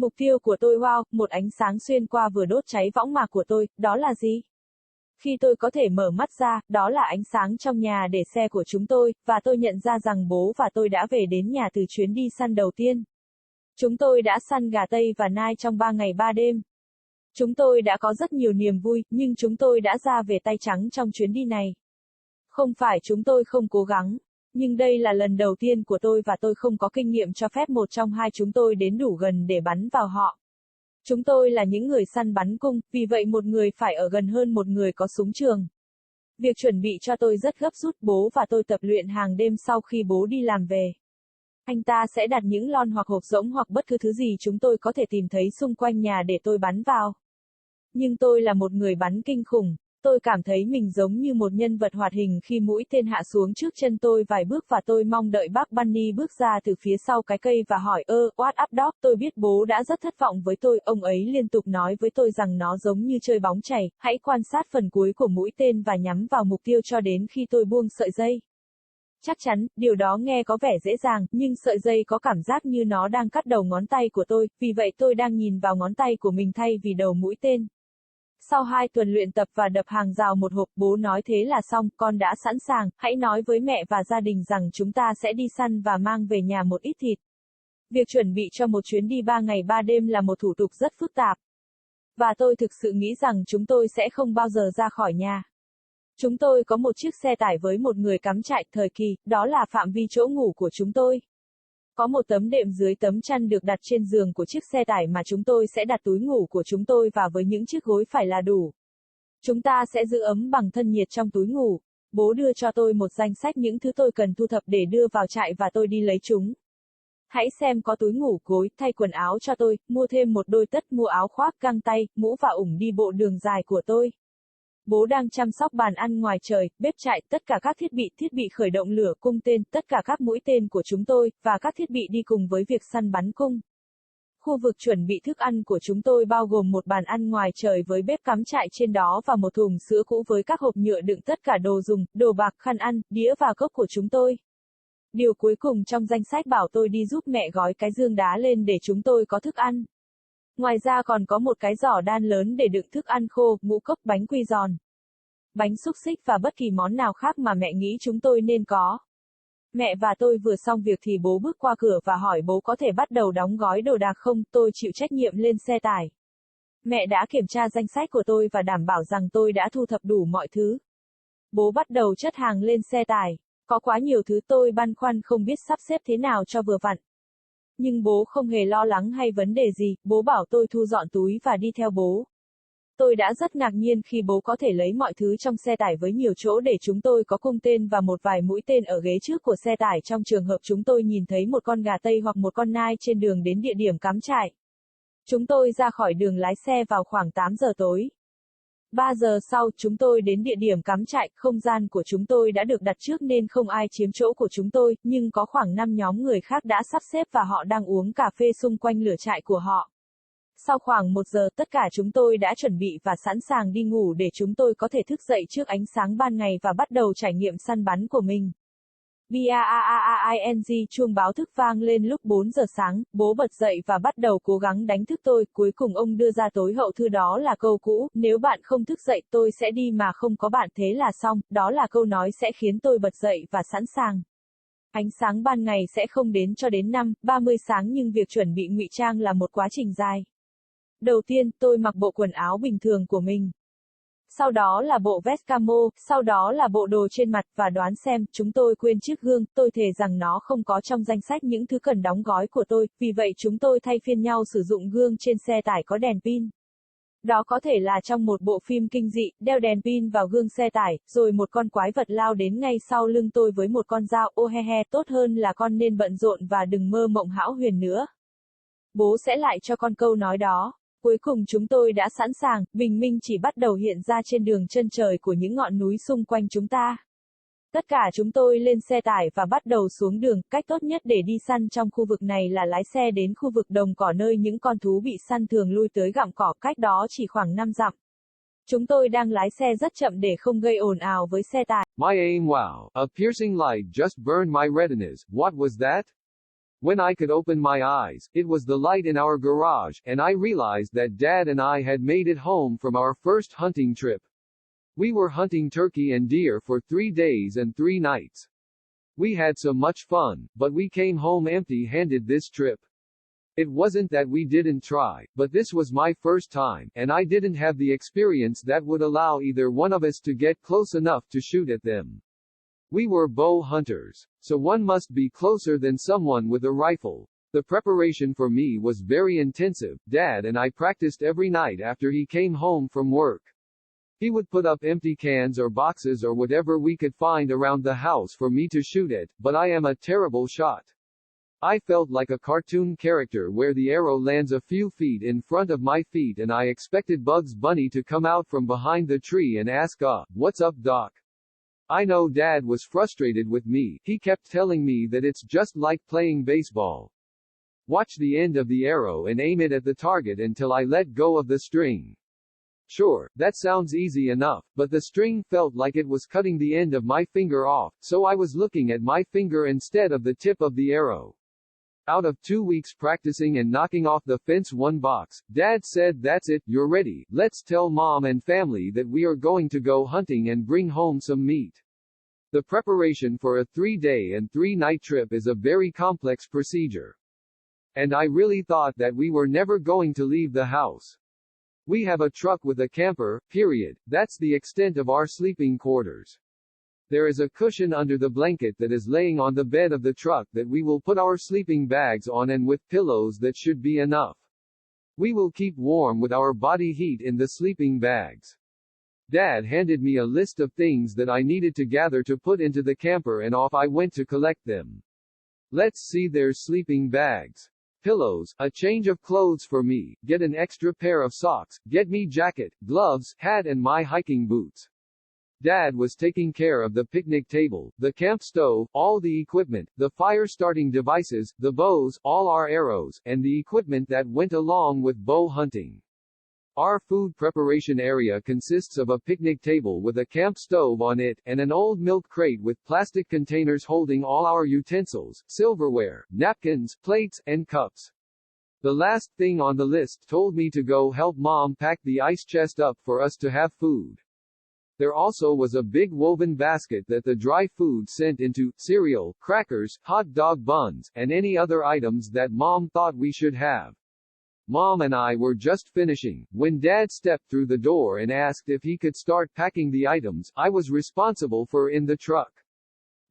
Mục tiêu của tôi wow, một ánh sáng xuyên qua vừa đốt cháy võng mạc của tôi, đó là gì? Khi tôi có thể mở mắt ra, đó là ánh sáng trong nhà để xe của chúng tôi, và tôi nhận ra rằng bố và tôi đã về đến nhà từ chuyến đi săn đầu tiên. Chúng tôi đã săn gà Tây và nai trong 3 ngày 3 đêm. Chúng tôi đã có rất nhiều niềm vui, nhưng chúng tôi đã ra về tay trắng trong chuyến đi này. Không phải chúng tôi không cố gắng, nhưng đây là lần đầu tiên của tôi và tôi không có kinh nghiệm cho phép một trong hai chúng tôi đến đủ gần để bắn vào họ. Chúng tôi là những người săn bắn cung, vì vậy một người phải ở gần hơn một người có súng trường. Việc chuẩn bị cho tôi rất gấp rút, bố và tôi tập luyện hàng đêm sau khi bố đi làm về. Anh ta sẽ đặt những lon hoặc hộp rỗng hoặc bất cứ thứ gì chúng tôi có thể tìm thấy xung quanh nhà để tôi bắn vào. Nhưng tôi là một người bắn kinh khủng. Tôi cảm thấy mình giống như một nhân vật hoạt hình khi mũi tên hạ xuống trước chân tôi vài bước và tôi mong đợi bác Bunny bước ra từ phía sau cái cây và hỏi what up dog, tôi biết bố đã rất thất vọng với tôi, ông ấy liên tục nói với tôi rằng nó giống như chơi bóng chày, hãy quan sát phần cuối của mũi tên và nhắm vào mục tiêu cho đến khi tôi buông sợi dây. Chắc chắn, điều đó nghe có vẻ dễ dàng, nhưng sợi dây có cảm giác như nó đang cắt đầu ngón tay của tôi, vì vậy tôi đang nhìn vào ngón tay của mình thay vì đầu mũi tên. Sau 2 tuần luyện tập và đập hàng rào một hộp, bố nói thế là xong, con đã sẵn sàng, hãy nói với mẹ và gia đình rằng chúng ta sẽ đi săn và mang về nhà một ít thịt. Việc chuẩn bị cho một chuyến đi 3 ngày 3 đêm là một thủ tục rất phức tạp. Và tôi thực sự nghĩ rằng chúng tôi sẽ không bao giờ ra khỏi nhà. Chúng tôi có một chiếc xe tải với một người cắm trại, thời kỳ, đó là phạm vi chỗ ngủ của chúng tôi. Có một tấm đệm dưới tấm chăn được đặt trên giường của chiếc xe tải mà chúng tôi sẽ đặt túi ngủ của chúng tôi và với những chiếc gối phải là đủ. Chúng ta sẽ giữ ấm bằng thân nhiệt trong túi ngủ. Bố đưa cho tôi một danh sách những thứ tôi cần thu thập để đưa vào trại và tôi đi lấy chúng. Hãy xem có túi ngủ, gối, thay quần áo cho tôi, mua thêm một đôi tất, mua áo khoác, găng tay, mũ và ủng đi bộ đường dài của tôi. Bố đang chăm sóc bàn ăn ngoài trời, bếp trại, tất cả các thiết bị khởi động lửa, cung tên, tất cả các mũi tên của chúng tôi, và các thiết bị đi cùng với việc săn bắn cung. Khu vực chuẩn bị thức ăn của chúng tôi bao gồm một bàn ăn ngoài trời với bếp cắm trại trên đó và một thùng sữa cũ với các hộp nhựa đựng tất cả đồ dùng, đồ bạc, khăn ăn, đĩa và cốc của chúng tôi. Điều cuối cùng trong danh sách bảo tôi đi giúp mẹ gói cái giương đá lên để chúng tôi có thức ăn. Ngoài ra còn có một cái giỏ đan lớn để đựng thức ăn khô, ngũ cốc, bánh quy giòn, bánh xúc xích và bất kỳ món nào khác mà mẹ nghĩ chúng tôi nên có. Mẹ và tôi vừa xong việc thì bố bước qua cửa và hỏi bố có thể bắt đầu đóng gói đồ đạc không, tôi chịu trách nhiệm lên xe tải. Mẹ đã kiểm tra danh sách của tôi và đảm bảo rằng tôi đã thu thập đủ mọi thứ. Bố bắt đầu chất hàng lên xe tải. Có quá nhiều thứ tôi băn khoăn không biết sắp xếp thế nào cho vừa vặn. Nhưng bố không hề lo lắng hay vấn đề gì, bố bảo tôi thu dọn túi và đi theo bố. Tôi đã rất ngạc nhiên khi bố có thể lấy mọi thứ trong xe tải với nhiều chỗ để chúng tôi có cung tên và một vài mũi tên ở ghế trước của xe tải trong trường hợp chúng tôi nhìn thấy một con gà Tây hoặc một con nai trên đường đến địa điểm cắm trại. Chúng tôi ra khỏi đường lái xe vào khoảng 8 giờ tối. 3 giờ sau, chúng tôi đến địa điểm cắm trại, không gian của chúng tôi đã được đặt trước nên không ai chiếm chỗ của chúng tôi, nhưng có khoảng 5 nhóm người khác đã sắp xếp và họ đang uống cà phê xung quanh lửa trại của họ. Sau khoảng 1 giờ, tất cả chúng tôi đã chuẩn bị và sẵn sàng đi ngủ để chúng tôi có thể thức dậy trước ánh sáng ban ngày và bắt đầu trải nghiệm săn bắn của mình. Baaing, chuông báo thức vang lên lúc 4 giờ sáng, bố bật dậy và bắt đầu cố gắng đánh thức tôi, cuối cùng ông đưa ra tối hậu thư đó là câu cũ, nếu bạn không thức dậy tôi sẽ đi mà không có bạn thế là xong, đó là câu nói sẽ khiến tôi bật dậy và sẵn sàng. Ánh sáng ban ngày sẽ không đến cho đến 5:30 sáng nhưng việc chuẩn bị ngụy trang là một quá trình dài. Đầu tiên, tôi mặc bộ quần áo bình thường của mình. Sau đó là bộ vest camo, sau đó là bộ đồ trên mặt, và đoán xem, chúng tôi quên chiếc gương, tôi thề rằng nó không có trong danh sách những thứ cần đóng gói của tôi, vì vậy chúng tôi thay phiên nhau sử dụng gương trên xe tải có đèn pin. Đó có thể là trong một bộ phim kinh dị, đeo đèn pin vào gương xe tải, rồi một con quái vật lao đến ngay sau lưng tôi với một con dao, ô he he, tốt hơn là con nên bận rộn và đừng mơ mộng hão huyền nữa. Bố sẽ lại cho con câu nói đó. Cuối cùng chúng tôi đã sẵn sàng, bình minh chỉ bắt đầu hiện ra trên đường chân trời của những ngọn núi xung quanh chúng ta. Tất cả chúng tôi lên xe tải và bắt đầu xuống đường, cách tốt nhất để đi săn trong khu vực này là lái xe đến khu vực đồng cỏ nơi những con thú bị săn thường lui tới gặm cỏ, cách đó chỉ khoảng 5 dặm. Chúng tôi đang lái xe rất chậm để không gây ồn ào với xe tải. My aim wow, a piercing light just burned my retinas, what was that? When I could open my eyes, it was the light in our garage, and I realized that Dad and I had made it home from our first hunting trip. We were hunting turkey and deer for 3 days and 3 nights. We had so much fun, but we came home empty-handed this trip. It wasn't that we didn't try, but this was my first time, and I didn't have the experience that would allow either one of us to get close enough to shoot at them. We were bow hunters, so one must be closer than someone with a rifle. The preparation for me was very intensive. Dad and I practiced every night after he came home from work. He would put up empty cans or boxes or whatever we could find around the house for me to shoot at, but I am a terrible shot. I felt like a cartoon character where the arrow lands a few feet in front of my feet and I expected Bugs Bunny to come out from behind the tree and ask, "What's up, Doc?" I know Dad was frustrated with me. He kept telling me that it's just like playing baseball. Watch the end of the arrow and aim it at the target until I let go of the string. Sure, that sounds easy enough, but the string felt like it was cutting the end of my finger off, so I was looking at my finger instead of the tip of the arrow. Out of 2 weeks practicing and knocking off the fence one box, Dad said, "That's it, you're ready, let's tell Mom and family that we are going to go hunting and bring home some meat." The preparation for a 3-day and 3-night trip is a very complex procedure. And I really thought that we were never going to leave the house. We have a truck with a camper, period. That's the extent of our sleeping quarters. There is a cushion under the blanket that is laying on the bed of the truck that we will put our sleeping bags on and with pillows that should be enough. We will keep warm with our body heat in the sleeping bags. Dad handed me a list of things that I needed to gather to put into the camper and off I went to collect them. Let's see, there's sleeping bags. Pillows, a change of clothes for me, get an extra pair of socks, get me jacket, gloves, hat and my hiking boots. Dad was taking care of the picnic table, the camp stove, all the equipment, the fire starting devices, the bows, all our arrows, and the equipment that went along with bow hunting. Our food preparation area consists of a picnic table with a camp stove on it, and an old milk crate with plastic containers holding all our utensils, silverware, napkins, plates, and cups. The last thing on the list told me to go help Mom pack the ice chest up for us to have food. There also was a big woven basket that the dry food sent into, cereal, crackers, hot dog buns, and any other items that Mom thought we should have. Mom and I were just finishing, when Dad stepped through the door and asked if he could start packing the items I was responsible for in the truck.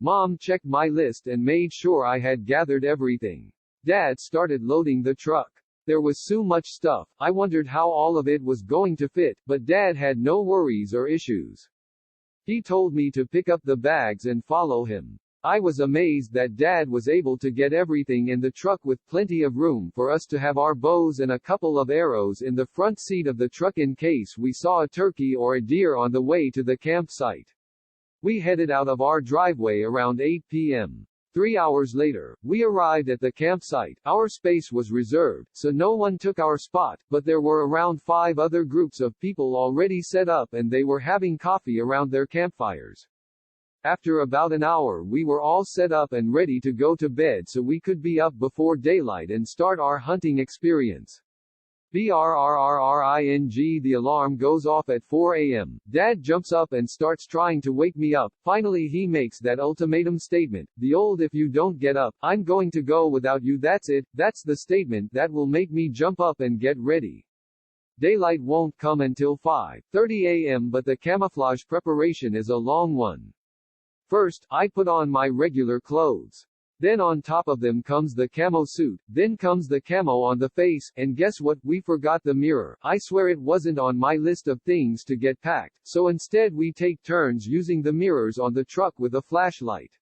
Mom checked my list and made sure I had gathered everything. Dad started loading the truck. There was so much stuff, I wondered how all of it was going to fit, but Dad had no worries or issues. He told me to pick up the bags and follow him. I was amazed that Dad was able to get everything in the truck with plenty of room for us to have our bows and a couple of arrows in the front seat of the truck in case we saw a turkey or a deer on the way to the campsite. We headed out of our driveway around 8 p.m. 3 hours later, we arrived at the campsite. Our space was reserved, so no one took our spot, but there were around 5 other groups of people already set up and they were having coffee around their campfires. After about an hour we were all set up and ready to go to bed so we could be up before daylight and start our hunting experience. Brrrring, the alarm goes off at 4 a.m. Dad jumps up and starts trying to wake me up. Finally he makes that ultimatum statement, the old "if you don't get up, I'm going to go without you." That's it, that's the statement that will make me jump up and get ready. Daylight won't come until 5:30 a.m. but the camouflage preparation is a long one. First, I put on my regular clothes. Then on top of them comes the camo suit, then comes the camo on the face, and guess what, we forgot the mirror. I swear it wasn't on my list of things to get packed, so instead we take turns using the mirrors on the truck with a flashlight.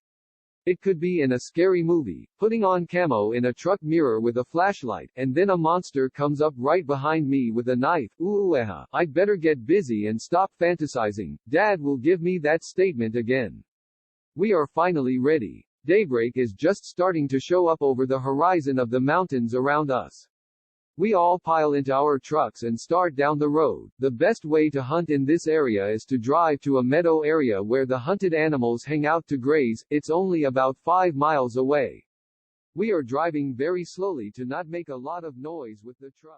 It could be in a scary movie, putting on camo in a truck mirror with a flashlight, and then a monster comes up right behind me with a knife. Ooh, I'd better get busy and stop fantasizing. Dad will give me that statement again. We are finally ready. Daybreak is just starting to show up over the horizon of the mountains around us. We all pile into our trucks and start down the road. The best way to hunt in this area is to drive to a meadow area where the hunted animals hang out to graze. It's only about 5 miles away. We are driving very slowly to not make a lot of noise with the truck.